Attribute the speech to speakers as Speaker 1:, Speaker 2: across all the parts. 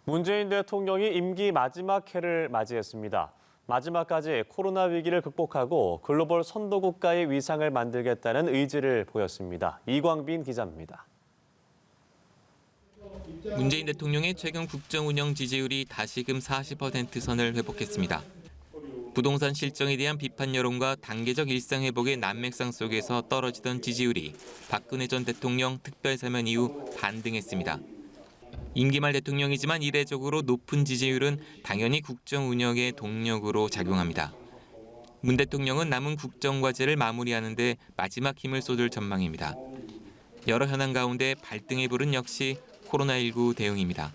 Speaker 1: 문재인 대통령이 임기 마지막 해를 맞이했습니다. 마지막까지 코로나 위기를 극복하고 글로벌 선도국가의 위상을 만들겠다는 의지를 보였습니다. 이광빈 기자입니다.
Speaker 2: 문재인 대통령의 최근 국정 운영 지지율이 다시금 40% 선을 회복했습니다. 부동산 실정에 대한 비판 여론과 단계적 일상 회복의 난맥상 속에서 떨어지던 지지율이 박근혜 전 대통령 특별사면 이후 반등했습니다. 임기 말 대통령이지만 이례적으로 높은 지지율은 당연히 국정 운영의 동력으로 작용합니다. 문 대통령은 남은 국정 과제를 마무리하는 데 마지막 힘을 쏟을 전망입니다. 여러 현안 가운데 발등에 불은 역시 코로나19 대응입니다.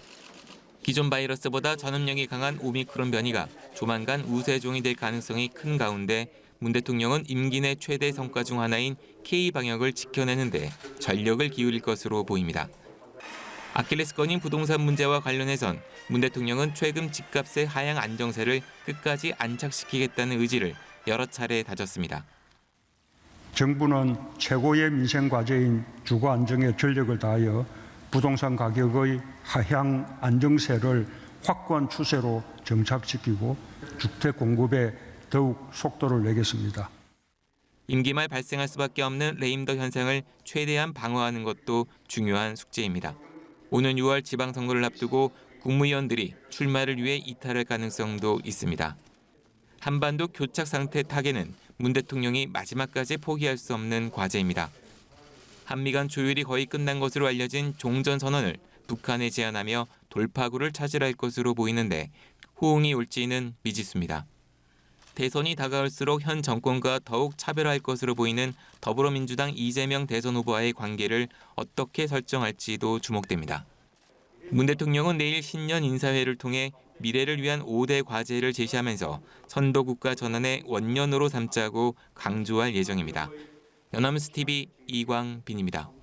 Speaker 2: 기존 바이러스보다 전염력이 강한 오미크론 변이가 조만간 우세종이 될 가능성이 큰 가운데 문 대통령은 임기 내 최대 성과 중 하나인 K 방역을 지켜내는 데 전력을 기울일 것으로 보입니다. 아킬레스건인 부동산 문제와 관련해선 문 대통령은 최근 집값의 하향 안정세를 끝까지 안착시키겠다는 의지를 여러 차례 다졌습니다.
Speaker 3: 정부는 최고의 민생 과제인 주거 안정에 전력을 다하여 부동산 가격의 하향 안정세를 확고한 추세로 정착시키고 주택 공급에 더욱 속도를 내겠습니다.
Speaker 2: 임기 말 발생할 수밖에 없는 레임덕 현상을 최대한 방어하는 것도 중요한 숙제입니다. 오는 6월 지방선거를 앞두고 국무위원들이 출마를 위해 이탈할 가능성도 있습니다. 한반도 교착 상태 타개는 문 대통령이 마지막까지 포기할 수 없는 과제입니다. 한미 간 조율이 거의 끝난 것으로 알려진 종전선언을 북한에 제안하며 돌파구를 찾으려 할 것으로 보이는데 호응이 올지는 미지수입니다. 대선이 다가올수록 현 정권과 더욱 차별화할 것으로 보이는 더불어민주당 이재명 대선 후보와의 관계를 어떻게 설정할지도 주목됩니다. 문 대통령은 내일 신년 인사회를 통해 미래를 위한 5대 과제를 제시하면서 선도국가 전환의 원년으로 삼자고 강조할 예정입니다. 연합뉴스 TV 이광빈입니다.